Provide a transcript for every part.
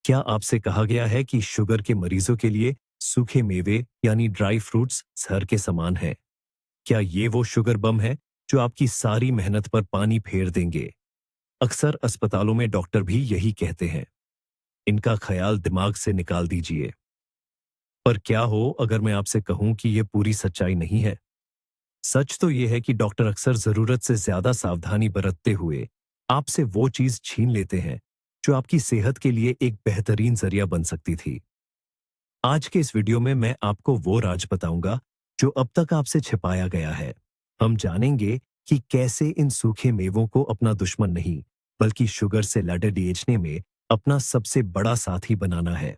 क्या आपसे कहा गया है कि शुगर के मरीजों के लिए सूखे मेवे यानी ड्राई फ्रूट्स जहर के समान हैं? क्या ये वो शुगर बम है जो आपकी सारी मेहनत पर पानी फेर देंगे? अक्सर अस्पतालों में डॉक्टर भी यही कहते हैं। इनका ख्याल दिमाग से निकाल दीजिए। पर क्या हो अगर मैं आपसे कहूं कि यह पूरी सच्चाई नहीं है? सच तो यह है कि डॉक्टर अक्सर जरूरत से ज्यादा सावधानी बरतते हुए आपसे वो चीज छीन लेते हैं जो आपकी सेहत के लिए एक बेहतरीन जरिया बन सकती थी। आज के इस वीडियो में मैं आपको वो राज बताऊंगा जो अब तक आपसे छिपाया गया है। हम जानेंगे कि कैसे इन सूखे मेवों को अपना दुश्मन नहीं, बल्कि शुगर से लड़ने में अपना सबसे बड़ा साथी बनाना है।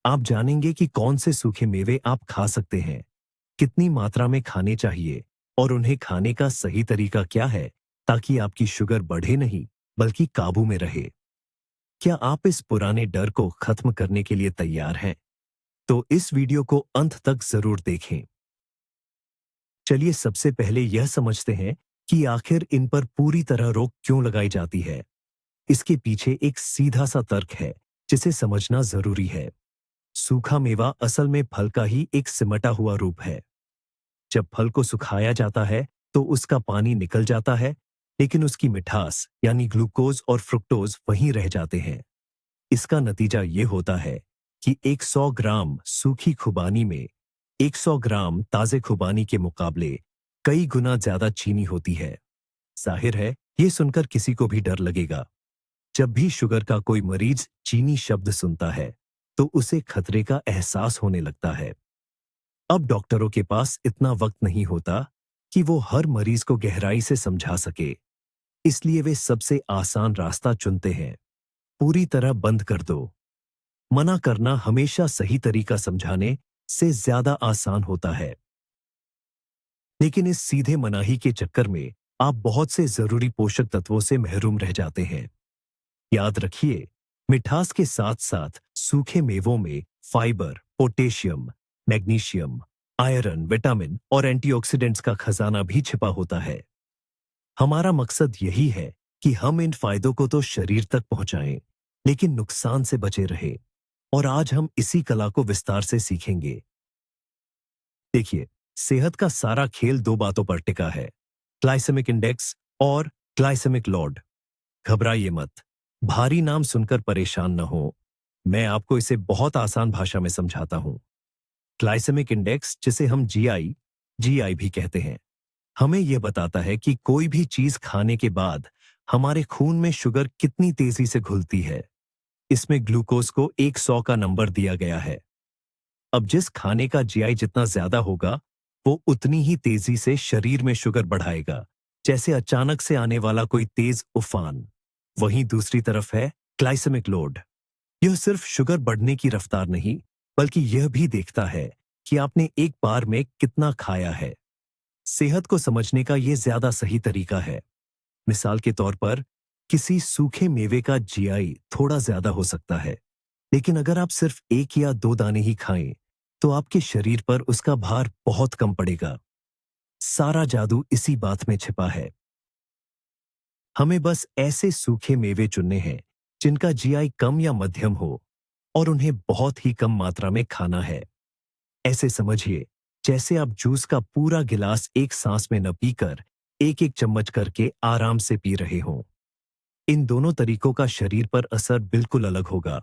आप जानेंगे कि कौन से सूखे मेवे आप खा सकते हैं, कितनी मात्रा में खाने चाहिए और उन्हें खाने का सही तरीका क्या है ताकि आपकी शुगर बढ़े नहीं, बल्कि काबू में रहे। क्या आप इस पुराने डर को खत्म करने के लिए तैयार हैं? तो इस वीडियो को अंत तक जरूर देखें। चलिए सबसे पहले यह समझते हैं कि आखिर इन पर पूरी तरह रोक क्यों लगाई जाती है। इसके पीछे एक सीधा सा तर्क है जिसे समझना जरूरी है। सूखा मेवा असल में फल का ही एक सिमटा हुआ रूप है। जब फल को सुखाया जाता है तो उसका पानी निकल जाता है, लेकिन उसकी मिठास यानी ग्लूकोज और फ्रुक्टोज वहीं रह जाते हैं। इसका नतीजा ये होता है कि 100 ग्राम सूखी खुबानी में 100 ग्राम ताजे खुबानी के मुकाबले कई गुना ज्यादा चीनी होती है। जाहिर है, ये सुनकर किसी को भी डर लगेगा। जब भी शुगर का कोई मरीज चीनी शब्द सुनता है तो उसे खतरे का एहसास होने लगता है। अब डॉक्टरों के पास इतना वक्त नहीं होता कि वो हर मरीज को गहराई से समझा सके, इसलिए वे सबसे आसान रास्ता चुनते हैं। पूरी तरह बंद कर दो। मना करना हमेशा सही तरीका समझाने से ज्यादा आसान होता है। लेकिन इस सीधे मनाही के चक्कर में आप बहुत से जरूरी पोषक तत्वों से महरूम रह जाते हैं। याद रखिए, मिठास के साथ साथ सूखे मेवों में fibre, potassium, magnesium, iron, vitamin और एंटीऑक्सीडेंट्स का खजाना भी छिपा होता है। हमारा मकसद यही है कि हम इन फायदों को तो शरीर तक पहुंचाएं, लेकिन नुकसान से बचे रहे। और आज हम इसी कला को विस्तार से सीखेंगे। देखिए, सेहत का सारा खेल दो बातों पर टिका है, ग्लाइसेमिक इंडेक्स और ग्लाइसेमिक लोड। घबराइए मत, भारी नाम सुनकर परेशान न हो। मैं आपको इसे बहुत आसान भाषा में समझाता हूं। ग्लाइसेमिक इंडेक्स, जिसे हम जीआई जीआई भी कहते हैं, हमें यह बताता है कि कोई भी चीज खाने के बाद हमारे खून में शुगर कितनी तेजी से घुलती है। इसमें ग्लूकोज को 100 का नंबर दिया गया है। अब जिस खाने का जीआई जितना ज्यादा होगा, वो उतनी ही तेजी से शरीर में शुगर बढ़ाएगा, जैसे अचानक से आने वाला कोई तेज उफान। वहीं दूसरी तरफ है ग्लाइसेमिक लोड। यह सिर्फ शुगर बढ़ने की रफ्तार नहीं, बल्कि यह भी देखता है कि आपने एक बार में कितना खाया है। सेहत को समझने का यह ज्यादा सही तरीका है। मिसाल के तौर पर, किसी सूखे मेवे का जीआई थोड़ा ज्यादा हो सकता है, लेकिन अगर आप सिर्फ 1 या 2 दाने ही खाएं, तो आपके शरीर पर उसका भार बहुत कम पड़ेगा। सारा जादू इसी बात में छिपा है। हमें बस ऐसे सूखे मेवे चुनने हैं जिनका जीआई कम या मध्यम हो, और उन्हें बहुत ही कम मात्रा में खाना है। ऐसे समझिए जैसे आप जूस का पूरा गिलास एक सांस में न पीकर एक एक चम्मच करके आराम से पी रहे हों। इन दोनों तरीकों का शरीर पर असर बिल्कुल अलग होगा।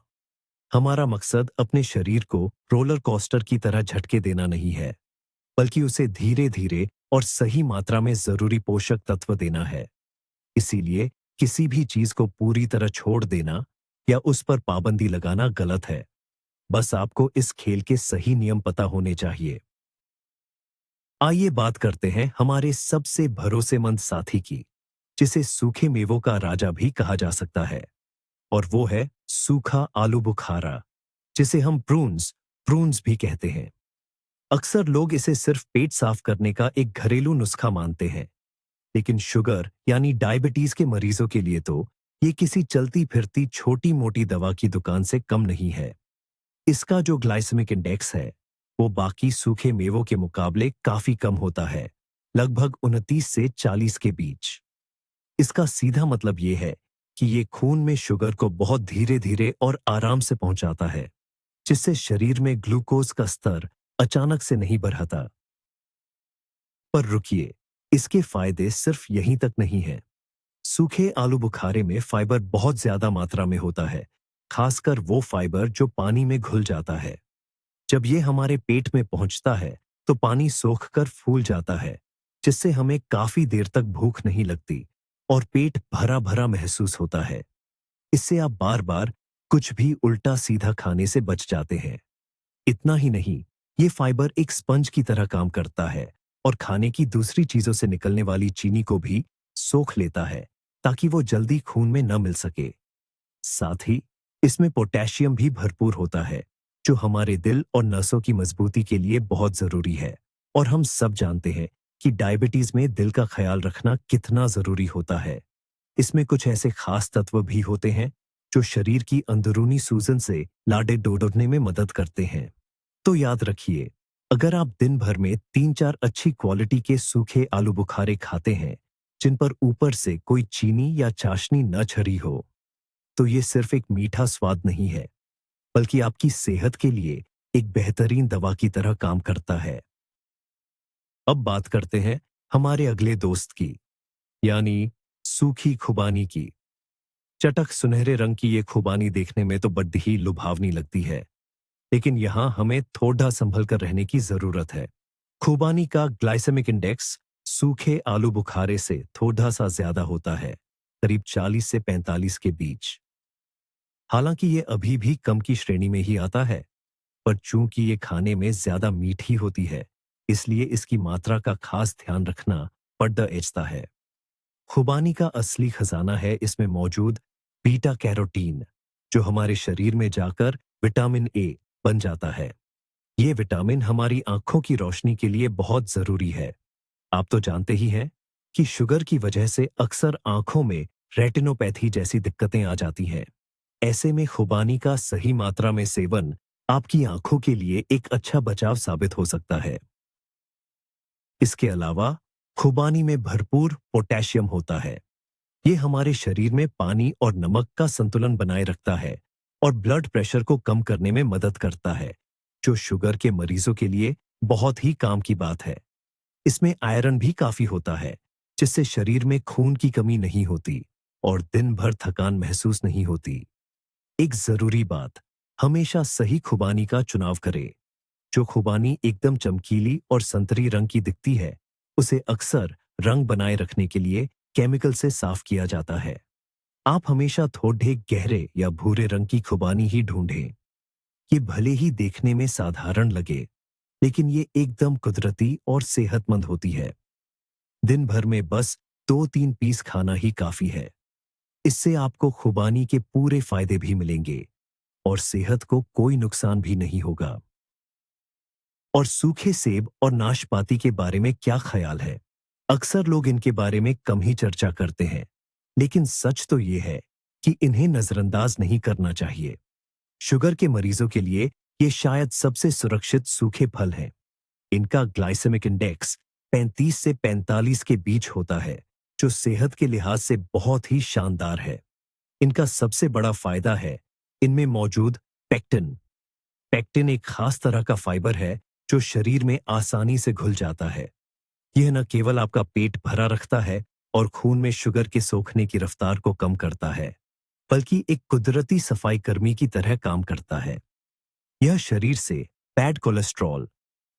हमारा मकसद अपने शरीर को रोलर कोस्टर की तरह झटके देना नहीं है, बल्कि उसे धीरे धीरे और सही मात्रा में जरूरी पोषक तत्व देना है। इसीलिए किसी भी चीज को पूरी तरह छोड़ देना या उस पर पाबंदी लगाना गलत है। बस आपको इस खेल के सही नियम पता होने चाहिए। आइए बात करते हैं हमारे सबसे भरोसेमंद साथी की, जिसे सूखे मेवों का राजा भी कहा जा सकता है, और वो है सूखा आलू बुखारा, जिसे हम प्रून्स प्रून्स भी कहते हैं। अक्सर लोग इसे सिर्फ पेट साफ करने का एक घरेलू नुस्खा मानते हैं, लेकिन शुगर यानी डायबिटीज के मरीजों के लिए तो ये किसी चलती फिरती छोटी मोटी दवा की दुकान से कम नहीं है। इसका जो ग्लाइसेमिक इंडेक्स है, वो बाकी सूखे मेवों के मुकाबले काफी कम होता है, लगभग 29 से 40 के बीच। इसका सीधा मतलब ये है कि ये खून में शुगर को बहुत धीरे धीरे और आराम से पहुंचाता है, जिससे शरीर में ग्लूकोज का स्तर अचानक से नहीं बढ़ता। पर रुकिए, इसके फायदे सिर्फ यहीं तक नहीं हैं। सूखे आलू बुखारे में फाइबर बहुत ज्यादा मात्रा में होता है, खासकर वो फाइबर जो पानी में घुल जाता है। जब ये हमारे पेट में पहुंचता है, तो पानी सोखकर फूल जाता है, जिससे हमें काफी देर तक भूख नहीं लगती और पेट भरा भरा महसूस होता है। इससे आप बार बार कुछ भी उल्टा सीधा खाने से बच जाते हैं। इतना ही नहीं, ये फाइबर एक स्पंज की तरह काम करता है और खाने की दूसरी चीजों से निकलने वाली चीनी को भी सोख लेता है, ताकि वो जल्दी खून में न मिल सके। साथ ही इसमें पोटेशियम भी भरपूर होता है, जो हमारे दिल और नसों की मजबूती के लिए बहुत जरूरी है। और हम सब जानते हैं कि डायबिटीज में दिल का ख्याल रखना कितना जरूरी होता है। इसमें कुछ ऐसे खास तत्व भी होते हैं जो शरीर की अंदरूनी सूजन से लाडे डोड़ने में मदद करते हैं। तो याद रखिए, अगर आप दिन भर में 3-4 अच्छी क्वालिटी के सूखे आलू बुखारे खाते हैं, जिन पर ऊपर से कोई चीनी या चाशनी न छरी हो, तो ये सिर्फ एक मीठा स्वाद नहीं है, बल्कि आपकी सेहत के लिए एक बेहतरीन दवा की तरह काम करता है। अब बात करते हैं हमारे अगले दोस्त की, यानी सूखी खुबानी की। चटक सुनहरे रंग की ये खुबानी देखने में तो बड़ी ही लुभावनी लगती है, लेकिन यहाँ हमें थोड़ा संभल कर रहने की जरूरत है। खुबानी का ग्लाइसेमिक इंडेक्स सूखे आलू बुखारे से थोड़ा सा ज्यादा होता है, करीब 40 से 45 के बीच। हालांकि ये अभी भी कम की श्रेणी में ही आता है, पर चूंकि ये खाने में ज्यादा मीठी होती है, इसलिए इसकी मात्रा का खास ध्यान रखना पड़ता एचता है। खुबानी का असली खजाना है इसमें मौजूद बीटा कैरोटीन, जो हमारे शरीर में जाकर विटामिन ए बन जाता है। ये विटामिन हमारी आंखों की रोशनी के लिए बहुत जरूरी है। आप तो जानते ही हैं कि शुगर की वजह से अक्सर आंखों में रेटिनोपैथी जैसी दिक्कतें आ जाती हैं। ऐसे में खुबानी का सही मात्रा में सेवन आपकी आंखों के लिए एक अच्छा बचाव साबित हो सकता है। इसके अलावा खुबानी में भरपूर पोटेशियम होता है। ये हमारे शरीर में पानी और नमक का संतुलन बनाए रखता है और ब्लड प्रेशर को कम करने में मदद करता है, जो शुगर के मरीजों के लिए बहुत ही काम की बात है। इसमें आयरन भी काफी होता है, जिससे शरीर में खून की कमी नहीं होती और दिन भर थकान महसूस नहीं होती। एक जरूरी बात, हमेशा सही खुबानी का चुनाव करें। जो खुबानी एकदम चमकीली और संतरी रंग की दिखती है, उसे अक्सर रंग बनाए रखने के लिए केमिकल से साफ किया जाता है। आप हमेशा थोड़े गहरे या भूरे रंग की खुबानी ही ढूंढें। ये भले ही देखने में साधारण लगे, लेकिन ये एकदम कुदरती और सेहतमंद होती है। दिन भर में बस 2-3 पीस खाना ही काफी है। इससे आपको खुबानी के पूरे फायदे भी मिलेंगे और सेहत को कोई नुकसान भी नहीं होगा। और सूखे सेब और नाशपाती के बारे में क्या ख्याल है? अक्सर लोग इनके बारे में कम ही चर्चा करते हैं, लेकिन सच तो ये है कि इन्हें नजरअंदाज नहीं करना चाहिए। शुगर के मरीजों के लिए ये शायद सबसे सुरक्षित सूखे फल हैं। इनका ग्लाइसेमिक इंडेक्स 35 से 45 के बीच होता है, जो सेहत के लिहाज से बहुत ही शानदार है। इनका सबसे बड़ा फायदा है इनमें मौजूद पेक्टिन। पेक्टिन एक खास तरह का फाइबर है जो शरीर में आसानी से घुल जाता है। यह न केवल आपका पेट भरा रखता है और खून में शुगर के सोखने की रफ्तार को कम करता है, बल्कि एक कुदरती सफाई कर्मी की तरह काम करता है। यह शरीर से बैड कोलेस्ट्रॉल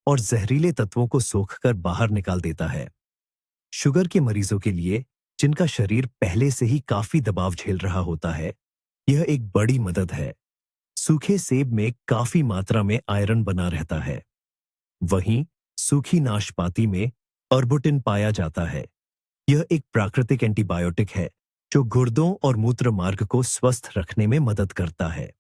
और जहरीले तत्वों को सोखकर बाहर निकाल देता है। शुगर के मरीजों के लिए, जिनका शरीर पहले से ही काफी दबाव झेल रहा होता है, यह एक बड़ी मदद है। सूखे सेब में काफी मात्रा में आयरन बना रहता है। वहीं सूखी नाशपाती में अर्बुटिन पाया जाता है। यह एक प्राकृतिक एंटीबायोटिक है जो गुर्दों और मूत्र मार्ग को स्वस्थ रखने में मदद करता है।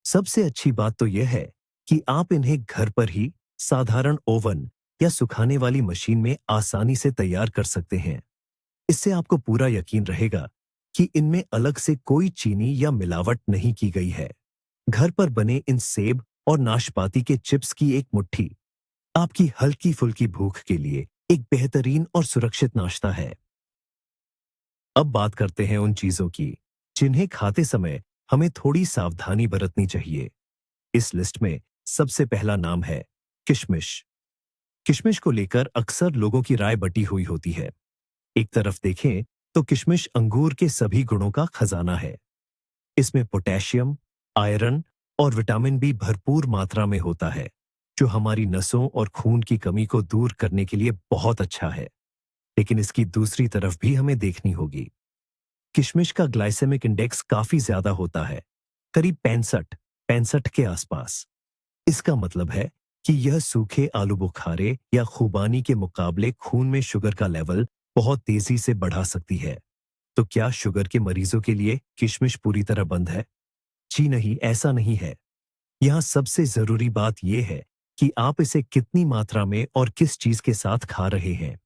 सबसे अच्छी बात तो यह है कि आप इन्हें घर पर ही साधारण ओवन या सुखाने वाली मशीन में आसानी से तैयार कर सकते हैं। इससे आपको पूरा यकीन रहेगा कि इनमें अलग से कोई चीनी या मिलावट नहीं की गई है। घर पर बने इन सेब और नाशपाती के चिप्स की एक मुट्ठी आपकी हल्की फुल्की भूख के लिए एक बेहतरीन और सुरक्षित नाश्ता है। अब बात करते हैं उन चीजों की जिन्हें खाते समय हमें थोड़ी सावधानी बरतनी चाहिए। इस लिस्ट में सबसे पहला नाम है किशमिश। किशमिश को लेकर अक्सर लोगों की राय बटी हुई होती है। एक तरफ देखें तो किशमिश अंगूर के सभी गुणों का खजाना है। इसमें पोटेशियम, आयरन और विटामिन बी भरपूर मात्रा में होता है, जो हमारी नसों और खून की कमी को दूर करने के लिए बहुत अच्छा है। लेकिन इसकी दूसरी तरफ भी हमें देखनी होगी। किशमिश का ग्लाइसेमिक इंडेक्स काफी ज्यादा होता है, करीब 65 के आसपास। इसका मतलब है कि यह सूखे आलू बुखारे या खुबानी के मुकाबले खून में शुगर का लेवल बहुत तेजी से बढ़ा सकती है। तो क्या शुगर के मरीजों के लिए किशमिश पूरी तरह बंद है? जी नहीं, ऐसा नहीं है। यहाँ सबसे जरूरी बात यह है कि आप इसे कितनी मात्रा में और किस चीज के साथ खा रहे हैं।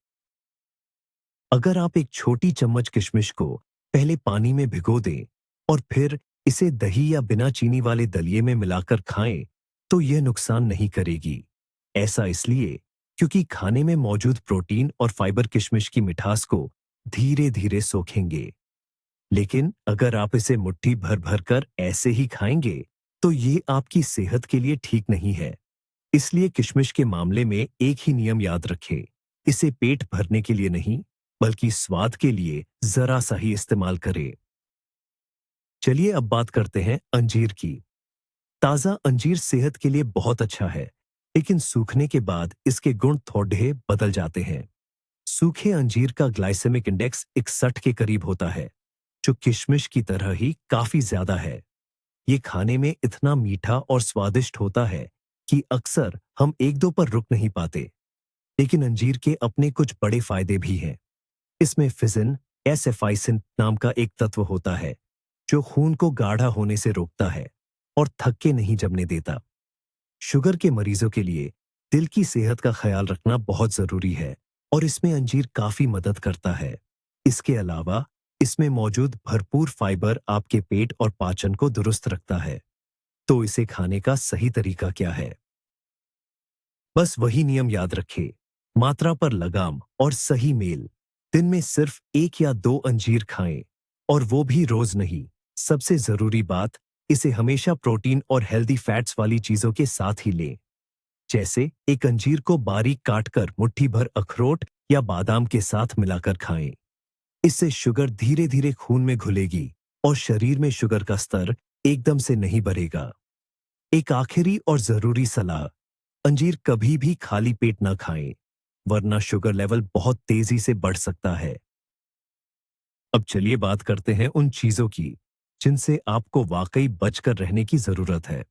अगर आप एक छोटी चम्मच किशमिश को पहले पानी में भिगो दें और फिर इसे दही या बिना चीनी वाले दलिये में मिलाकर खाएं, तो यह नुकसान नहीं करेगी। ऐसा इसलिए क्योंकि खाने में मौजूद प्रोटीन और फाइबर किशमिश की मिठास को धीरे धीरे सोखेंगे। लेकिन अगर आप इसे मुट्ठी भर भर कर ऐसे ही खाएंगे, तो ये आपकी सेहत के लिए ठीक नहीं है। इसलिए किशमिश के मामले में एक ही नियम याद रखें, इसे पेट भरने के लिए नहीं, बल्कि स्वाद के लिए जरा सा ही इस्तेमाल करें। चलिए अब बात करते हैं अंजीर की। ताजा अंजीर सेहत के लिए बहुत अच्छा है, लेकिन सूखने के बाद इसके गुण थोड़े बदल जाते हैं। सूखे अंजीर का ग्लाइसेमिक इंडेक्स 61 के करीब होता है, जो किशमिश की तरह ही काफी ज्यादा है। ये खाने में इतना मीठा और स्वादिष्ट होता है कि अक्सर हम एक दो पर रुक नहीं पाते। लेकिन अंजीर के अपने कुछ बड़े फायदे भी हैं। इसमें फिजिन एसेफाइसिन नाम का एक तत्व होता है, जो खून को गाढ़ा होने से रोकता है और थक्के नहीं जमने देता। शुगर के मरीजों के लिए दिल की सेहत का ख्याल रखना बहुत जरूरी है और इसमें अंजीर काफी मदद करता है। इसके अलावा इसमें मौजूद भरपूर फाइबर आपके पेट और पाचन को दुरुस्त रखता है। तो इसे खाने का सही तरीका क्या है? बस वही नियम याद रखें, मात्रा पर लगाम और सही मेल। दिन में सिर्फ 1 या 2 अंजीर खाएं, और वो भी रोज नहीं। सबसे जरूरी बात, इसे हमेशा प्रोटीन और हेल्दी फैट्स वाली चीजों के साथ ही लें। जैसे एक अंजीर को बारीक काटकर मुट्ठी भर अखरोट या बादाम के साथ मिलाकर खाएं। इससे शुगर धीरे धीरे खून में घुलेगी और शरीर में शुगर का स्तर एकदम से नहीं बढ़ेगा। एक आखिरी और जरूरी सलाह, अंजीर कभी भी खाली पेट ना खाएं, वरना शुगर लेवल बहुत तेजी से बढ़ सकता है। अब चलिए बात करते हैं उन चीजों की जिनसे आपको वाकई बचकर रहने की जरूरत है।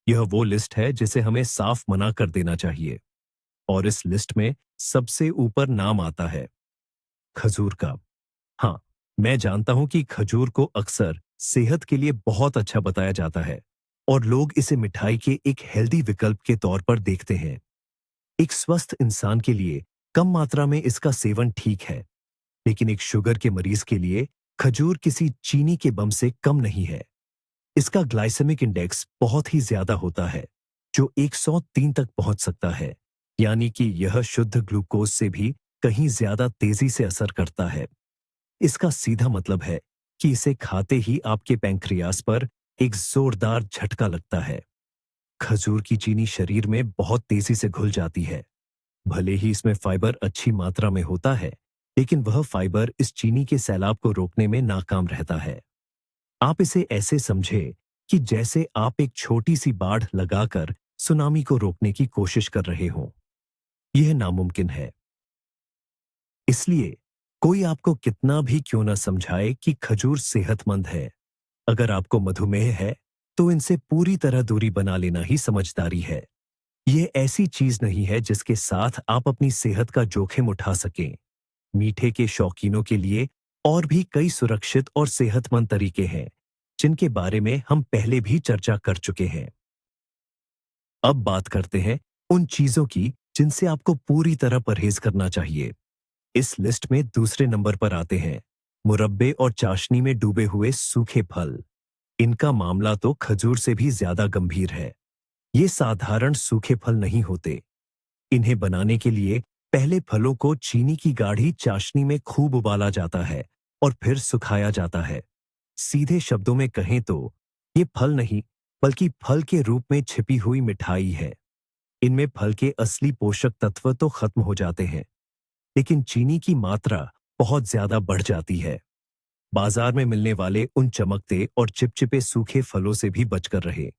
यह वो लिस्ट है जिसे हमें साफ मना कर देना चाहिए। और इस लिस्ट में सबसे ऊपर नाम आता है खजूर का। हाँ, मैं जानता हूं कि खजूर को अक्सर सेहत के लिए बहुत अच्छा बताया जाता है और लोग इसे मिठाई के एक हेल्दी विकल्प के तौर पर देखते हैं। एक स्वस्थ इंसान के लिए कम मात्रा में इसका सेवन ठीक है, लेकिन एक शुगर के मरीज के लिए खजूर किसी चीनी के बम से कम नहीं है। इसका ग्लाइसेमिक इंडेक्स बहुत ही ज्यादा होता है, जो 103 तक पहुंच सकता है, यानी कि यह शुद्ध ग्लूकोज से भी कहीं ज्यादा तेजी से असर करता है। इसका सीधा मतलब है कि इसे खाते ही आपके पैंक्रियास पर एक जोरदार झटका लगता है। खजूर की चीनी शरीर में बहुत तेजी से घुल जाती है। भले ही इसमें फाइबर अच्छी मात्रा में होता है, लेकिन वह फाइबर इस चीनी के सैलाब को रोकने में नाकाम रहता है। आप इसे ऐसे समझे कि जैसे आप एक छोटी सी बाढ़ लगाकर सुनामी को रोकने की कोशिश कर रहे हों। यह नामुमकिन है। इसलिए कोई आपको कितना भी क्यों ना समझाए कि खजूर सेहतमंद है, अगर आपको मधुमेह है तो इनसे पूरी तरह दूरी बना लेना ही समझदारी है। यह ऐसी चीज नहीं है जिसके साथ आप अपनी सेहत का जोखिम उठा सकें। मीठे के शौकीनों के लिए और भी कई सुरक्षित और सेहतमंद तरीके हैं, जिनके बारे में हम पहले भी चर्चा कर चुके हैं। अब बात करते हैं उन चीजों की जिनसे आपको पूरी तरह परहेज करना चाहिए। इस लिस्ट में दूसरे नंबर पर आते हैं मुरब्बे और चाशनी में डूबे हुए सूखे फल। इनका मामला तो खजूर से भी ज्यादा गंभीर है। ये साधारण सूखे फल नहीं होते। इन्हें बनाने के लिए पहले फलों को चीनी की गाढ़ी चाशनी में खूब उबाला जाता है और फिर सुखाया जाता है। सीधे शब्दों में कहें तो ये फल नहीं, बल्कि फल के रूप में छिपी हुई मिठाई है। इनमें फल के असली पोषक तत्व तो खत्म हो जाते हैं, लेकिन चीनी की मात्रा बहुत ज्यादा बढ़ जाती है। बाजार में मिलने वाले उन चमकते और चिपचिपे सूखे फलों से भी बचकर रहे।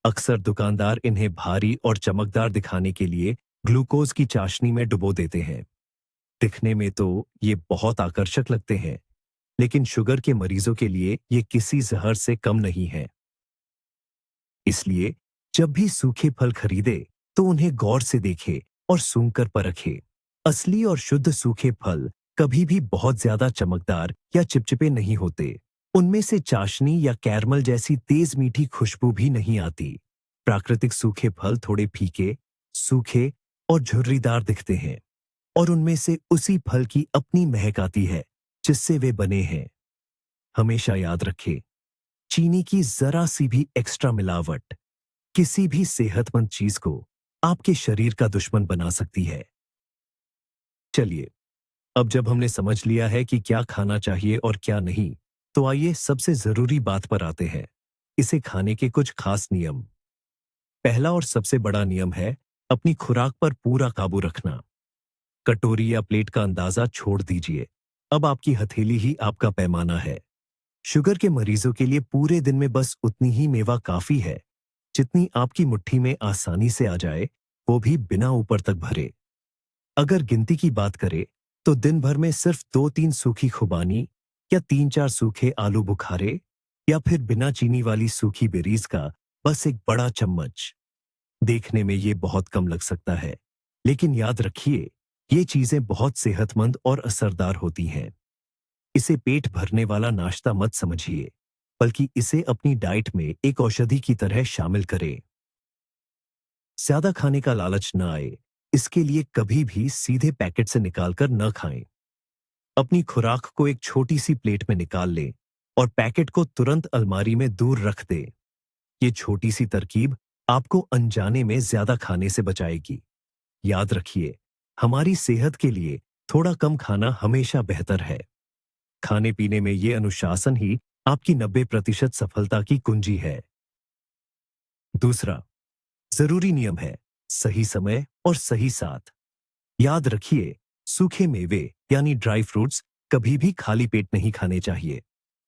अक्सर दुकानदार इन्हें भारी और चमकदार दिखाने के लिए ग्लूकोज की चाशनी में डुबो देते हैं। दिखने में तो ये बहुत आकर्षक लगते हैं, लेकिन शुगर के मरीजों के लिए ये किसी जहर से कम नहीं है। इसलिए जब भी सूखे फल खरीदे तो उन्हें गौर से देखे और सूंघकर परखे। असली और शुद्ध सूखे फल कभी भी बहुत ज्यादा चमकदार या चिपचिपे नहीं होते। उनमें से चाशनी या कैरमल जैसी तेज मीठी खुशबू भी नहीं आती। प्राकृतिक सूखे फल थोड़े फीके, सूखे और झुर्रीदार दिखते हैं, और उनमें से उसी फल की अपनी महक आती है जिससे वे बने हैं। हमेशा याद रखें, चीनी की जरा सी भी एक्स्ट्रा मिलावट किसी भी सेहतमंद चीज को आपके शरीर का दुश्मन बना सकती है। चलिए, अब जब हमने समझ लिया है कि क्या खाना चाहिए और क्या नहीं, तो आइए सबसे जरूरी बात पर आते हैं, इसे खाने के कुछ खास नियम। पहला और सबसे बड़ा नियम है अपनी खुराक पर पूरा काबू रखना। कटोरी या प्लेट का अंदाजा छोड़ दीजिए। अब आपकी हथेली ही आपका पैमाना है। शुगर के मरीजों के लिए पूरे दिन में बस उतनी ही मेवा काफी है जितनी आपकी मुट्ठी में आसानी से आ जाए, वो भी बिना ऊपर तक भरे। अगर गिनती की बात करें तो दिन भर में सिर्फ 2-3 सूखी खुबानी या 3-4 सूखे आलू बुखारे या फिर बिना चीनी वाली सूखी बेरीज का बस एक बड़ा चम्मच। देखने में ये बहुत कम लग सकता है, लेकिन याद रखिए, ये चीजें बहुत सेहतमंद और असरदार होती हैं। इसे पेट भरने वाला नाश्ता मत समझिए, बल्कि इसे अपनी डाइट में एक औषधि की तरह शामिल करें। ज्यादा खाने का लालच न आए, इसके लिए कभी भी सीधे पैकेट से निकालकर न खाएं। अपनी खुराक को एक छोटी सी प्लेट में निकाल लें और पैकेट को तुरंत अलमारी में दूर रख दें। ये छोटी सी तरकीब आपको अनजाने में ज्यादा खाने से बचाएगी। याद रखिए, हमारी सेहत के लिए थोड़ा कम खाना हमेशा बेहतर है। खाने पीने में ये अनुशासन ही आपकी 90% सफलता की कुंजी है। दूसरा जरूरी नियम है सही समय और सही साथ। याद रखिए, सूखे मेवे यानी ड्राई फ्रूट्स कभी भी खाली पेट नहीं खाने चाहिए।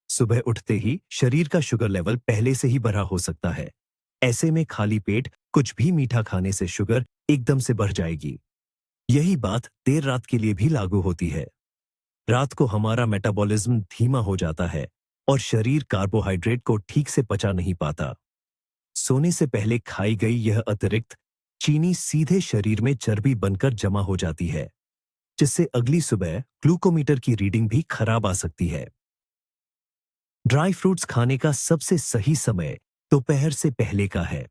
सुबह उठते ही शरीर का शुगर लेवल पहले से ही बढ़ा हो सकता है। ऐसे में खाली पेट कुछ भी मीठा खाने से शुगर एकदम से बढ़ जाएगी। यही बात देर रात के लिए भी लागू होती है। रात को हमारा मेटाबॉलिज्म धीमा हो जाता है और शरीर कार्बोहाइड्रेट को ठीक से पचा नहीं पाता। सोने से पहले खाई गई यह अतिरिक्त चीनी सीधे शरीर में चर्बी बनकर जमा हो जाती है, जिससे अगली सुबह ग्लूकोमीटर की रीडिंग भी खराब आ सकती है। ड्राई फ्रूट्स खाने का सबसे सही समय दोपहर से पहले का है।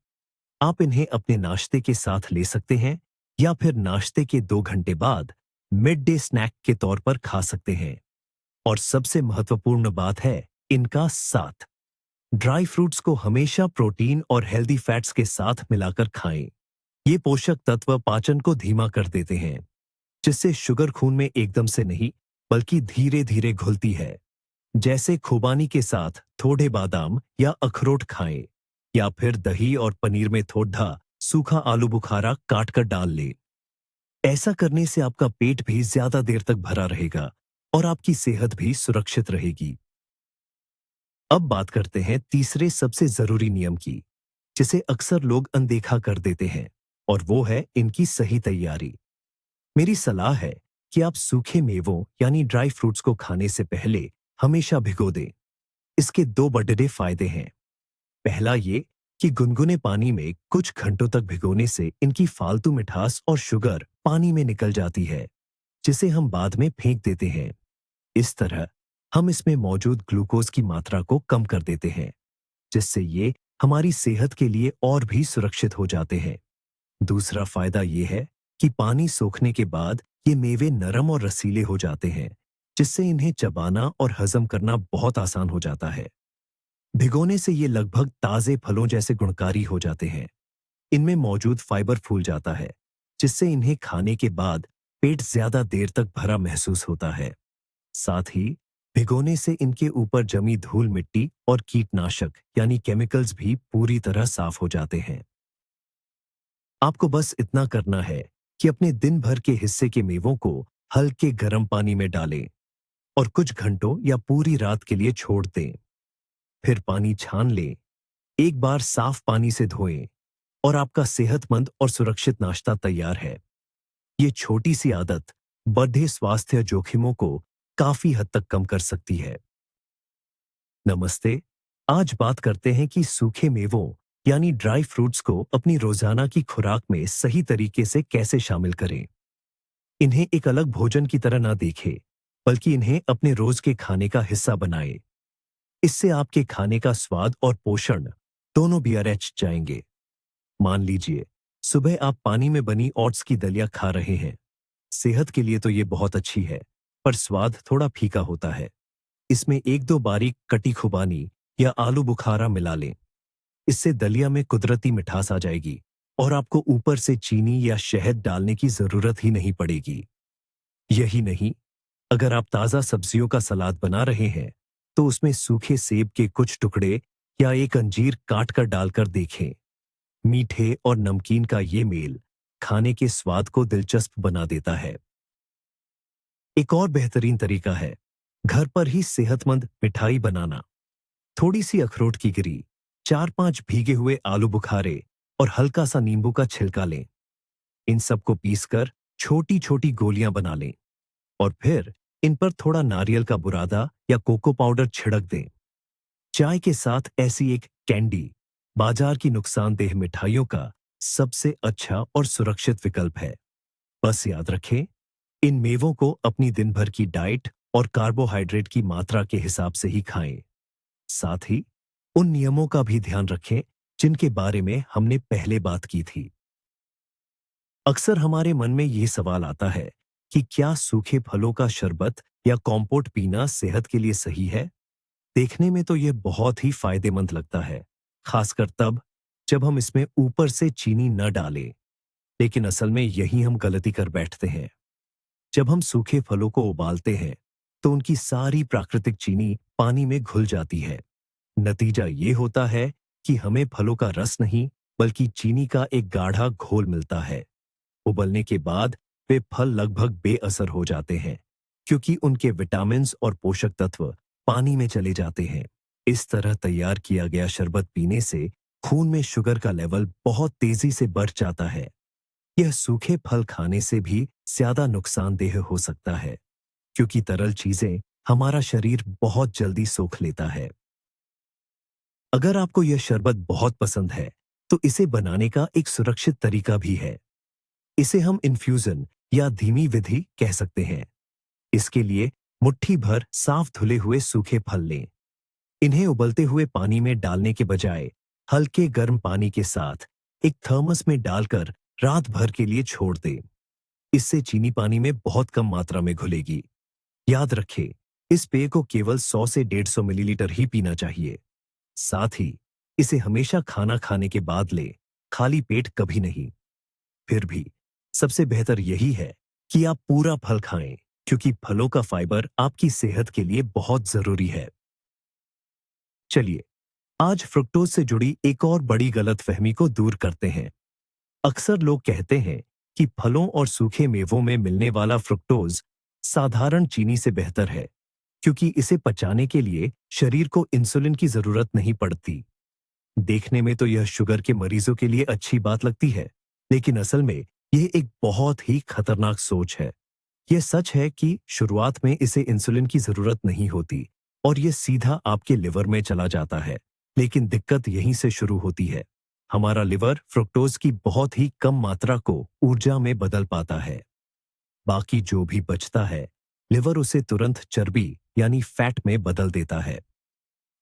आप इन्हें अपने नाश्ते के साथ ले सकते हैं या फिर नाश्ते के 2 घंटे बाद मिड डे स्नैक के तौर पर खा सकते हैं। और सबसे महत्वपूर्ण बात है इनका साथ। ड्राई फ्रूट्स को हमेशा प्रोटीन और हेल्दी फैट्स के साथ मिलाकर खाएं। ये पोषक तत्व पाचन को धीमा कर देते हैं, जिससे शुगर खून में एकदम से नहीं, बल्कि धीरे धीरे घुलती है। जैसे खुबानी के साथ थोड़े बादाम या अखरोट खाएं, या फिर दही और पनीर में थोड़ा सूखा आलू बुखारा काटकर डाल ले। ऐसा करने से आपका पेट भी ज्यादा देर तक भरा रहेगा और आपकी सेहत भी सुरक्षित रहेगी। अब बात करते हैं तीसरे सबसे जरूरी नियम की, जिसे अक्सर लोग अनदेखा कर देते हैं, और वो है इनकी सही तैयारी। मेरी सलाह है कि आप सूखे मेवों यानी ड्राई फ्रूट्स को खाने से पहले हमेशा भिगो दें। इसके 2 बड़े फायदे हैं। पहला ये कि गुनगुने पानी में कुछ घंटों तक भिगोने से इनकी फालतू मिठास और शुगर पानी में निकल जाती है, जिसे हम बाद में फेंक देते हैं। इस तरह हम इसमें मौजूद ग्लूकोज की मात्रा को कम कर देते हैं, जिससे ये हमारी सेहत के लिए और भी सुरक्षित हो जाते हैं। दूसरा फायदा ये है कि पानी सोखने के बाद ये मेवे नरम और रसीले हो जाते हैं, जिससे इन्हें चबाना और हजम करना बहुत आसान हो जाता है। भिगोने से ये लगभग ताजे फलों जैसे गुणकारी हो जाते हैं। इनमें मौजूद फाइबर फूल जाता है, जिससे इन्हें खाने के बाद पेट ज्यादा देर तक भरा महसूस होता है। साथ ही भिगोने से इनके ऊपर जमी धूल मिट्टी और कीटनाशक यानी केमिकल्स भी पूरी तरह साफ हो जाते हैं। आपको बस इतना करना है कि अपने दिन भर के हिस्से के मेवों को हल्के गर्म पानी में डालें और कुछ घंटों या पूरी रात के लिए छोड़ दें। फिर पानी छान लें, एक बार साफ पानी से धोएं और आपका सेहतमंद और सुरक्षित नाश्ता तैयार है। ये छोटी सी आदत बढ़े स्वास्थ्य जोखिमों को काफी हद तक कम कर सकती है। नमस्ते। आज बात करते हैं कि सूखे मेवों यानी ड्राई फ्रूट्स को अपनी रोजाना की खुराक में सही तरीके से कैसे शामिल करें। इन्हें एक अलग भोजन की तरह ना देखें, बल्कि इन्हें अपने रोज के खाने का हिस्सा बनाएं। इससे आपके खाने का स्वाद और पोषण दोनों भी बेहतर जाएंगे। मान लीजिए सुबह आप पानी में बनी ओट्स की दलिया खा रहे हैं। सेहत के लिए तो ये बहुत अच्छी है, पर स्वाद थोड़ा फीका होता है। इसमें एक दो बारीक कटी खुबानी या आलू बुखारा मिला लें। इससे दलिया में कुदरती मिठास आ जाएगी और आपको ऊपर से चीनी या शहद डालने की जरूरत ही नहीं पड़ेगी। यही नहीं, अगर आप ताजा सब्जियों का सलाद बना रहे हैं तो उसमें सूखे सेब के कुछ टुकड़े या एक अंजीर काट कर डालकर देखें। मीठे और नमकीन का ये मेल खाने के स्वाद को दिलचस्प बना देता है। एक और बेहतरीन तरीका है घर पर ही सेहतमंद मिठाई बनाना। थोड़ी सी अखरोट की गिरी, 4-5 भीगे हुए आलू बुखारे और हल्का सा नींबू का छिलका लें। इन सबको पीसकर छोटी छोटी गोलियां बना लें और फिर इन पर थोड़ा नारियल का बुरादा या कोको पाउडर छिड़क दें। चाय के साथ ऐसी एक कैंडी बाजार की नुकसानदेह मिठाइयों का सबसे अच्छा और सुरक्षित विकल्प है। बस याद रखें, इन मेवों को अपनी दिन भर की डाइट और कार्बोहाइड्रेट की मात्रा के हिसाब से ही खाएं। साथ ही उन नियमों का भी ध्यान रखें जिनके बारे में हमने पहले बात की थी। अक्सर हमारे मन में ये सवाल आता है कि क्या सूखे फलों का शरबत या कॉम्पोट पीना सेहत के लिए सही है? देखने में तो यह बहुत ही फायदेमंद लगता है, खासकर तब जब हम इसमें ऊपर से चीनी न डालें। लेकिन असल में यही हम गलती कर बैठते हैं। जब हम सूखे फलों को उबालते हैं तो उनकी सारी प्राकृतिक चीनी पानी में घुल जाती है। नतीजा ये होता है कि हमें फलों का रस नहीं, बल्कि चीनी का एक गाढ़ा घोल मिलता है। उबलने के बाद वे फल लगभग बेअसर हो जाते हैं, क्योंकि उनके विटामिन्स और पोषक तत्व पानी में चले जाते हैं। इस तरह तैयार किया गया शरबत पीने से खून में शुगर का लेवल बहुत तेजी से बढ़ जाता है। यह सूखे फल खाने से भी ज्यादा नुकसानदेह हो सकता है, क्योंकि तरल चीजें हमारा शरीर बहुत जल्दी सोख लेता है। अगर आपको यह शरबत बहुत पसंद है, तो इसे बनाने का एक सुरक्षित तरीका भी है। इसे हम इन्फ्यूजन या धीमी विधि कह सकते हैं। इसके लिए मुट्ठी भर साफ धुले हुए सूखे फल लें। इन्हें उबलते हुए पानी में डालने के बजाय हल्के गर्म पानी के साथ एक थर्मस में डालकर रात भर के लिए छोड़ दें। इससे चीनी पानी में बहुत कम मात्रा में घुलेगी। याद रखें, इस पेय को केवल 100 से 150 मिलीलीटर ही पीना चाहिए। साथ ही इसे हमेशा खाना खाने के बाद लें, खाली पेट कभी नहीं। फिर भी सबसे बेहतर यही है कि आप पूरा फल खाएं, क्योंकि फलों का फाइबर आपकी सेहत के लिए बहुत जरूरी है। चलिए, आज फ्रुक्टोज से जुड़ी एक और बड़ी गलतफहमी को दूर करते हैं। अक्सर लोग कहते हैं कि फलों और सूखे मेवों में मिलने वाला फ्रुक्टोज साधारण चीनी से बेहतर है, क्योंकि इसे पचाने के लिए शरीर को इंसुलिन की जरूरत नहीं पड़ती। देखने में तो यह शुगर के मरीजों के लिए अच्छी बात लगती है, लेकिन असल में यह एक बहुत ही खतरनाक सोच है। यह सच है कि शुरुआत में इसे इंसुलिन की जरूरत नहीं होती और यह सीधा आपके लिवर में चला जाता है, लेकिन दिक्कत यहीं से शुरू होती है। हमारा लिवर फ्रुक्टोज की बहुत ही कम मात्रा को ऊर्जा में बदल पाता है। बाकी जो भी बचता है, लिवर उसे तुरंत चर्बी यानी फैट में बदल देता है।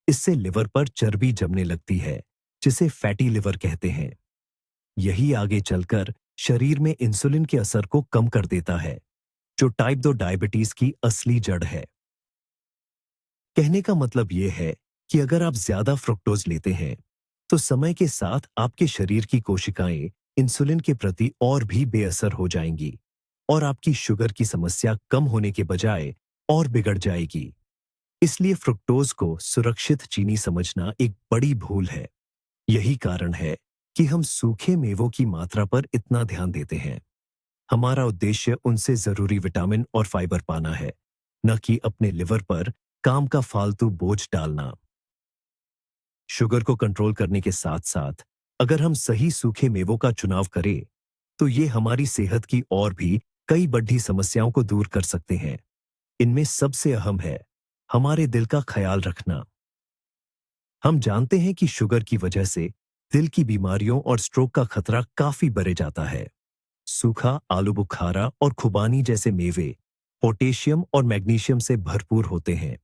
इससे लिवर पर चर्बी जमने लगती है, जिसे फैटी लिवर कहते हैं। यही आगे चलकर शरीर में इंसुलिन के असर को कम कर देता है, जो टाइप 2 डायबिटीज की असली जड़ है। कहने का मतलब यह है कि अगर आप ज्यादा फ्रुक्टोज लेते हैं, तो समय के साथ आपके शरीर की कोशिकाएं इंसुलिन के प्रति और भी बेअसर हो जाएंगी और आपकी शुगर की समस्या कम होने के बजाय और बिगड़ जाएगी। इसलिए फ्रुक्टोज को सुरक्षित चीनी समझना एक बड़ी भूल है। यही कारण है कि हम सूखे मेवों की मात्रा पर इतना ध्यान देते हैं। हमारा उद्देश्य उनसे जरूरी विटामिन और फाइबर पाना है, न कि अपने लिवर पर काम का फालतू बोझ डालना। शुगर को कंट्रोल करने के साथ साथ अगर हम सही सूखे मेवों का चुनाव करें, तो ये हमारी सेहत की और भी कई बड़ी समस्याओं को दूर कर सकते हैं। इनमें सबसे अहम है हमारे दिल का ख्याल रखना। हम जानते हैं कि शुगर की वजह से दिल की बीमारियों और स्ट्रोक का खतरा काफी बढ़ जाता है। सूखा आलू बुखारा और खुबानी जैसे मेवे पोटेशियम और मैग्नीशियम से भरपूर होते हैं।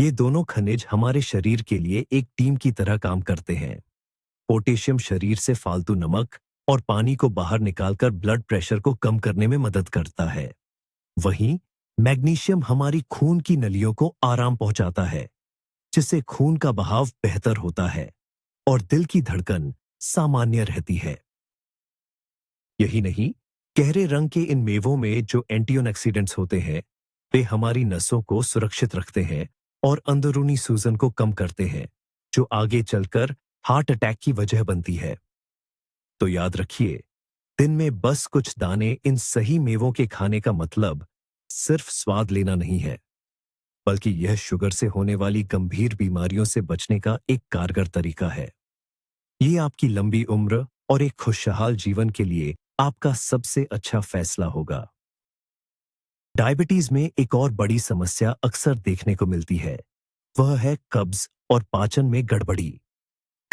ये दोनों खनिज हमारे शरीर के लिए एक टीम की तरह काम करते हैं। पोटेशियम शरीर से फालतू नमक और पानी को बाहर निकालकर ब्लड प्रेशर को कम करने में मदद करता है। वहीं मैग्नीशियम हमारी खून की नलियों को आराम पहुंचाता है, जिससे खून का बहाव बेहतर होता है और दिल की धड़कन सामान्य रहती है। यही नहीं, गहरे रंग के इन मेवों में जो एंटीऑक्सीडेंट्स होते हैं, वे हमारी नसों को सुरक्षित रखते हैं और अंदरूनी सूजन को कम करते हैं, जो आगे चलकर हार्ट अटैक की वजह बनती है। तो याद रखिए, दिन में बस कुछ दाने इन सही मेवों के खाने का मतलब सिर्फ स्वाद लेना नहीं है, बल्कि यह शुगर से होने वाली गंभीर बीमारियों से बचने का एक कारगर तरीका है। ये आपकी लंबी उम्र और एक खुशहाल जीवन के लिए आपका सबसे अच्छा फैसला होगा। डायबिटीज में एक और बड़ी समस्या अक्सर देखने को मिलती है, वह है कब्ज और पाचन में गड़बड़ी।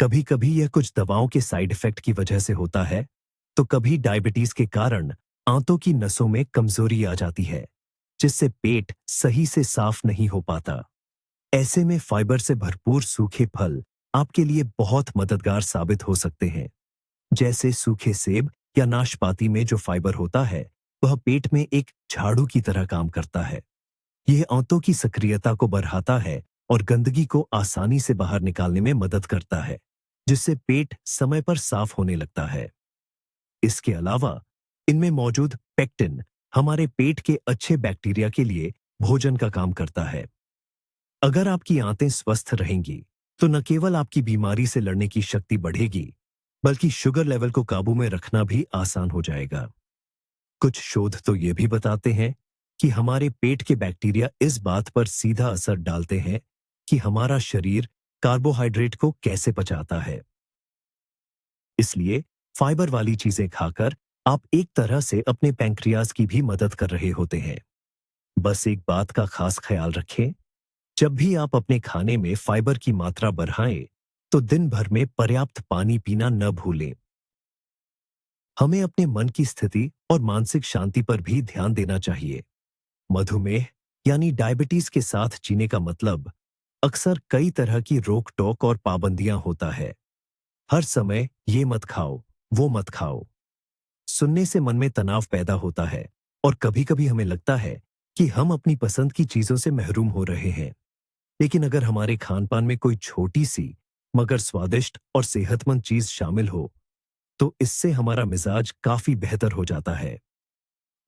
कभी कभी यह कुछ दवाओं के साइड इफेक्ट की वजह से होता है, तो कभी डायबिटीज के कारण आंतों की नसों में कमजोरी आ जाती है, जिससे पेट सही से साफ नहीं हो पाता। ऐसे में फाइबर से भरपूर सूखे फल आपके लिए बहुत मददगार साबित हो सकते हैं। जैसे सूखे सेब या नाशपाती में जो फाइबर होता है, वह पेट में एक झाड़ू की तरह काम करता है। यह आंतों की सक्रियता को बढ़ाता है और गंदगी को आसानी से बाहर निकालने में मदद करता है, जिससे पेट समय पर साफ होने लगता है। इसके अलावा इनमें मौजूद पेक्टिन हमारे पेट के अच्छे बैक्टीरिया के लिए भोजन का काम करता है। अगर आपकी आंतें स्वस्थ रहेंगी, तो न केवल आपकी बीमारी से लड़ने की शक्ति बढ़ेगी, बल्कि शुगर लेवल को काबू में रखना भी आसान हो जाएगा। कुछ शोध तो ये भी बताते हैं कि हमारे पेट के बैक्टीरिया इस बात पर सीधा असर डालते हैं कि हमारा शरीर कार्बोहाइड्रेट को कैसे पचाता है। इसलिए फाइबर वाली चीजें खाकर आप एक तरह से अपने पैंक्रियाज की भी मदद कर रहे होते हैं। बस एक बात का खास ख्याल रखें, जब भी आप अपने खाने में फाइबर की मात्रा बढ़ाएं, तो दिन भर में पर्याप्त पानी पीना न भूलें। हमें अपने मन की स्थिति और मानसिक शांति पर भी ध्यान देना चाहिए। मधुमेह यानी डायबिटीज के साथ जीने का मतलब अक्सर कई तरह की रोक टोक और पाबंदियां होता है। हर समय ये मत खाओ, वो मत खाओ, सुनने से मन में तनाव पैदा होता है और कभी-कभी हमें लगता है कि हम अपनी पसंद की चीजों से महरूम हो रहे हैं। लेकिन अगर हमारे खानपान में कोई छोटी सी मगर स्वादिष्ट और सेहतमंद चीज शामिल हो, तो इससे हमारा मिजाज काफी बेहतर हो जाता है।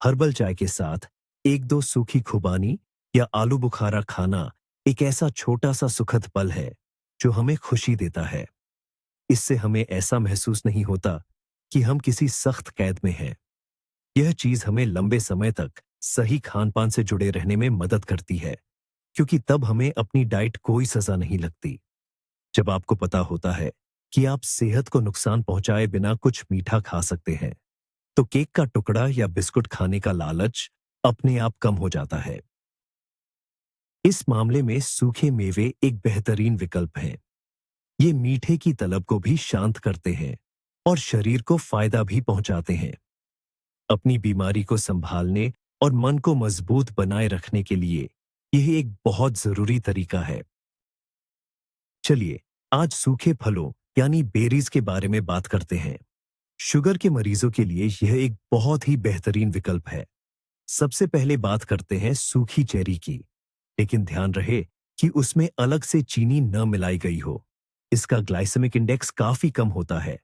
हर्बल चाय के साथ एक दो सूखी खुबानी या आलू बुखारा खाना एक ऐसा छोटा सा सुखद पल है जो हमें खुशी देता है। इससे हमें ऐसा महसूस नहीं होता कि हम किसी सख्त कैद में हैं। यह चीज हमें लंबे समय तक सही खानपान से जुड़े रहने में मदद करती है, क्योंकि तब हमें अपनी डाइट कोई सजा नहीं लगती। जब आपको पता होता है कि आप सेहत को नुकसान पहुंचाए बिना कुछ मीठा खा सकते हैं, तो केक का टुकड़ा या बिस्कुट खाने का लालच अपने आप कम हो जाता है। इस मामले में सूखे मेवे एक बेहतरीन विकल्प हैं। ये मीठे की तलब को भी शांत करते हैं और शरीर को फायदा भी पहुंचाते हैं। अपनी बीमारी को संभालने और मन को मजबूत बनाए रखने के लिए यह एक बहुत जरूरी तरीका है। चलिए आज सूखे फलों यानी बेरीज के बारे में बात करते हैं। शुगर के मरीजों के लिए यह एक बहुत ही बेहतरीन विकल्प है। सबसे पहले बात करते हैं सूखी चेरी की, लेकिन ध्यान रहे कि उसमें अलग से चीनी न मिलाई गई हो। इसका ग्लाइसेमिक इंडेक्स काफी कम होता है,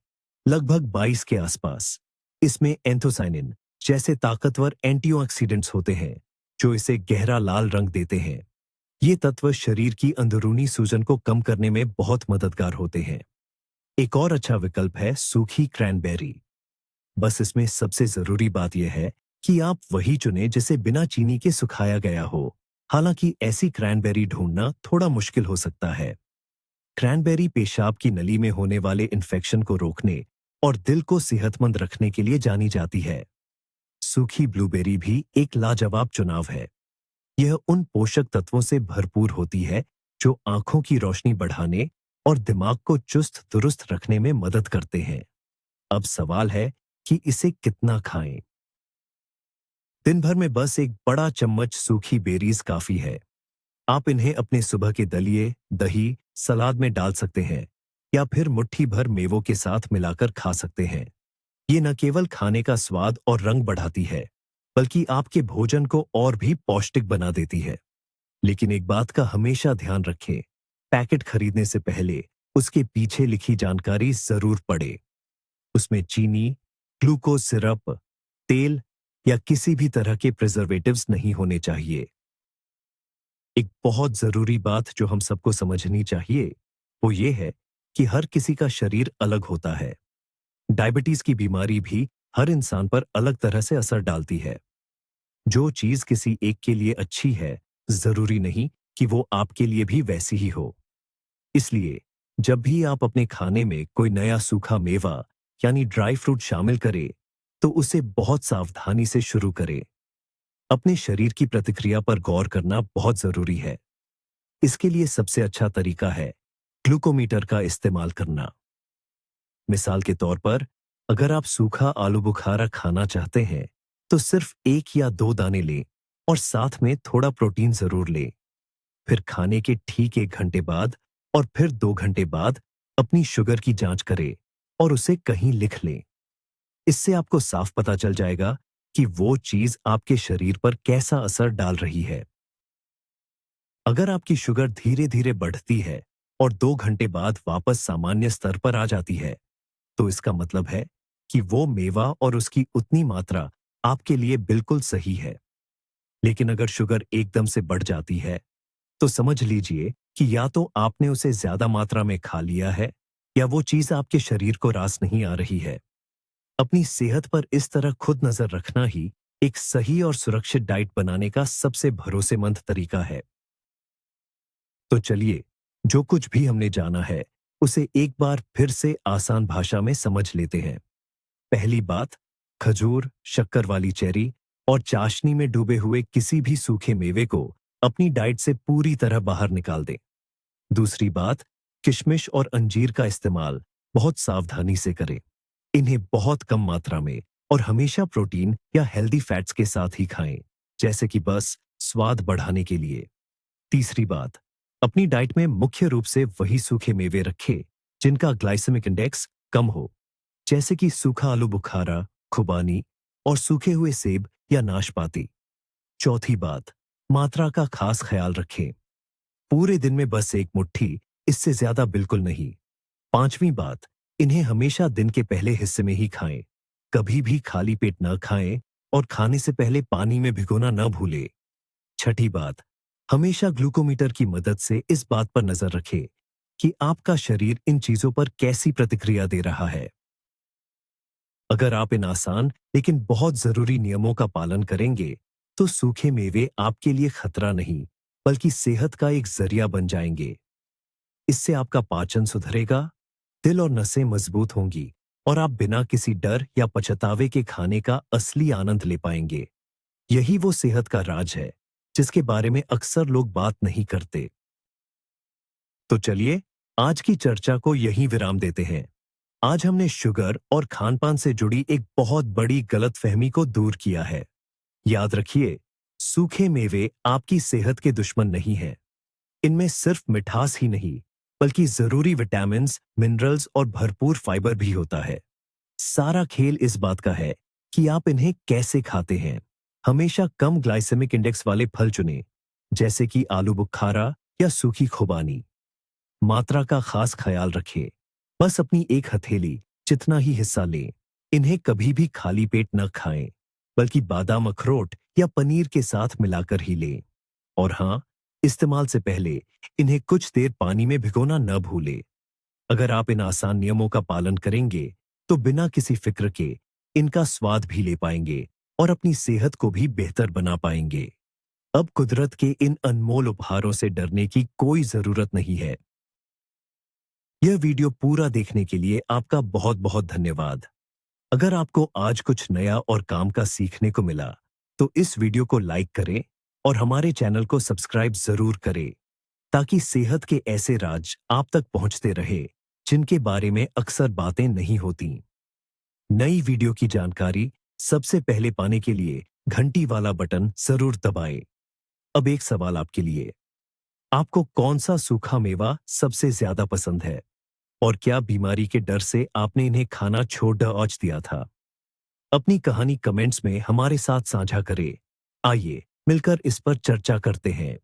लगभग 22 के आसपास। इसमें एंथोसाइनिन जैसे ताकतवर एंटीऑक्सीडेंट्स होते हैं, जो इसे गहरा लाल रंग देते हैं। ये तत्व शरीर की अंदरूनी सूजन को कम करने में बहुत मददगार होते हैं। एक और अच्छा विकल्प है सूखी क्रैनबेरी। बस इसमें सबसे जरूरी बात यह है कि आप वही चुनें जिसे बिना चीनी के सुखाया गया हो। हालांकि ऐसी क्रैनबेरी ढूंढना थोड़ा मुश्किल हो सकता है। क्रैनबेरी पेशाब की नली में होने वाले इन्फेक्शन को रोकने और दिल को सेहतमंद रखने के लिए जानी जाती है। सूखी ब्लूबेरी भी एक लाजवाब चुनाव है। यह उन पोषक तत्वों से भरपूर होती है जो आंखों की रोशनी बढ़ाने और दिमाग को चुस्त दुरुस्त रखने में मदद करते हैं। अब सवाल है कि इसे कितना खाएं। दिन भर में बस एक बड़ा चम्मच सूखी बेरीज काफी है। आप इन्हें अपने सुबह के दलिए, दही, सलाद में डाल सकते हैं या फिर मुट्ठी भर मेवों के साथ मिलाकर खा सकते हैं। ये न केवल खाने का स्वाद और रंग बढ़ाती है, बल्कि आपके भोजन को और भी पौष्टिक बना देती है। लेकिन एक बात का हमेशा ध्यान रखें, पैकेट खरीदने से पहले उसके पीछे लिखी जानकारी जरूर पढ़ें। उसमें चीनी, ग्लूकोज सिरप, तेल या किसी भी तरह के प्रिजर्वेटिव्स नहीं होने चाहिए। एक बहुत जरूरी बात जो हम सबको समझनी चाहिए वो ये है कि हर किसी का शरीर अलग होता है। डायबिटीज की बीमारी भी हर इंसान पर अलग तरह से असर डालती है। जो चीज किसी एक के लिए अच्छी है, जरूरी नहीं कि वो आपके लिए भी वैसी ही हो। इसलिए जब भी आप अपने खाने में कोई नया सूखा मेवा यानी ड्राई फ्रूट शामिल करें, तो उसे बहुत सावधानी से शुरू करें। अपने शरीर की प्रतिक्रिया पर गौर करना बहुत जरूरी है। इसके लिए सबसे अच्छा तरीका है ग्लूकोमीटर का इस्तेमाल करना। मिसाल के तौर पर, अगर आप सूखा आलू बुखारा खाना चाहते हैं, तो सिर्फ 1 या 2 दाने लें और साथ में थोड़ा प्रोटीन जरूर लें। फिर खाने के ठीक 1 घंटे बाद और फिर 2 घंटे बाद अपनी शुगर की जांच करें और उसे कहीं लिख लें। इससे आपको साफ पता चल जाएगा कि वो चीज आपके शरीर पर कैसा असर डाल रही है। अगर आपकी शुगर धीरे धीरे बढ़ती है और 2 घंटे बाद वापस सामान्य स्तर पर आ जाती है, तो इसका मतलब है कि वो मेवा और उसकी उतनी मात्रा आपके लिए बिल्कुल सही है। लेकिन अगर शुगर एकदम से बढ़ जाती है, तो समझ लीजिए कि या तो आपने उसे ज्यादा मात्रा में खा लिया है या वो चीज आपके शरीर को रास नहीं आ रही है। अपनी सेहत पर इस तरह खुद नजर रखना ही एक सही और सुरक्षित डाइट बनाने का सबसे भरोसेमंद तरीका है। तो चलिए, जो कुछ भी हमने जाना है उसे एक बार फिर से आसान भाषा में समझ लेते हैं। पहली बात, खजूर, शक्कर वाली चेरी और चाशनी में डूबे हुए किसी भी सूखे मेवे को अपनी डाइट से पूरी तरह बाहर निकाल दें। दूसरी बात, किशमिश और अंजीर का इस्तेमाल बहुत सावधानी से करें। इन्हें बहुत कम मात्रा में और हमेशा प्रोटीन या हेल्दी फैट्स के साथ ही खाएं, जैसे कि बस स्वाद बढ़ाने के लिए। तीसरी बात, अपनी डाइट में मुख्य रूप से वही सूखे मेवे रखें जिनका ग्लाइसेमिक इंडेक्स कम हो, जैसे कि सूखा आलू बुखारा, खुबानी और सूखे हुए सेब या नाशपाती। चौथी बात, मात्रा का खास ख्याल रखें। पूरे दिन में बस एक मुट्ठी, इससे ज्यादा बिल्कुल नहीं। पांचवी बात, इन्हें हमेशा दिन के पहले हिस्से में ही खाएं। कभी भी खाली पेट न खाएं और खाने से पहले पानी में भिगोना न भूलें। छठी बात, हमेशा ग्लूकोमीटर की मदद से इस बात पर नजर रखें कि आपका शरीर इन चीजों पर कैसी प्रतिक्रिया दे रहा है। अगर आप इन आसान लेकिन बहुत जरूरी नियमों का पालन करेंगे, तो सूखे मेवे आपके लिए खतरा नहीं, बल्कि सेहत का एक जरिया बन जाएंगे। इससे आपका पाचन सुधरेगा, दिल और नसें मजबूत होंगी और आप बिना किसी डर या पछतावे के खाने का असली आनंद ले पाएंगे। यही वो सेहत का राज है जिसके बारे में अक्सर लोग बात नहीं करते। तो चलिए, आज की चर्चा को यहीं विराम देते हैं। आज हमने शुगर और खानपान से जुड़ी एक बहुत बड़ी गलतफहमी को दूर किया है। याद रखिए, सूखे मेवे आपकी सेहत के दुश्मन नहीं हैं। इनमें सिर्फ मिठास ही नहीं, बल्कि जरूरी विटामिन्स, मिनरल्स और भरपूर फाइबर भी होता है। सारा खेल इस बात का है कि आप इन्हें कैसे खाते हैं। हमेशा कम ग्लाइसेमिक इंडेक्स वाले फल चुनें, जैसे कि आलू बुखारा या सूखी खुबानी। मात्रा का खास ख्याल रखें। बस अपनी एक हथेली जितना ही हिस्सा लें। इन्हें कभी भी खाली पेट न खाएं, बल्कि बादाम, अखरोट या पनीर के साथ मिलाकर ही लें। और हाँ, इस्तेमाल से पहले इन्हें कुछ देर पानी में भिगोना न भूलें। अगर आप इन आसान नियमों का पालन करेंगे, तो बिना किसी फिक्र के इनका स्वाद भी ले पाएंगे और अपनी सेहत को भी बेहतर बना पाएंगे। अब कुदरत के इन अनमोल उपहारों से डरने की कोई जरूरत नहीं है। यह वीडियो पूरा देखने के लिए आपका बहुत बहुत धन्यवाद। अगर आपको आज कुछ नया और काम का सीखने को मिला, तो इस वीडियो को लाइक करें और हमारे चैनल को सब्सक्राइब जरूर करें, ताकि सेहत के ऐसे राज आप तक पहुंचते रहे जिनके बारे में अक्सर बातें नहीं होती। नई वीडियो की जानकारी सबसे पहले पाने के लिए घंटी वाला बटन जरूर दबाएं। अब एक सवाल आपके लिए, आपको कौन सा सूखा मेवा सबसे ज्यादा पसंद है और क्या बीमारी के डर से आपने इन्हें खाना छोड़ दिया था? अपनी कहानी कमेंट्स में हमारे साथ साझा करें। आइए मिलकर इस पर चर्चा करते हैं।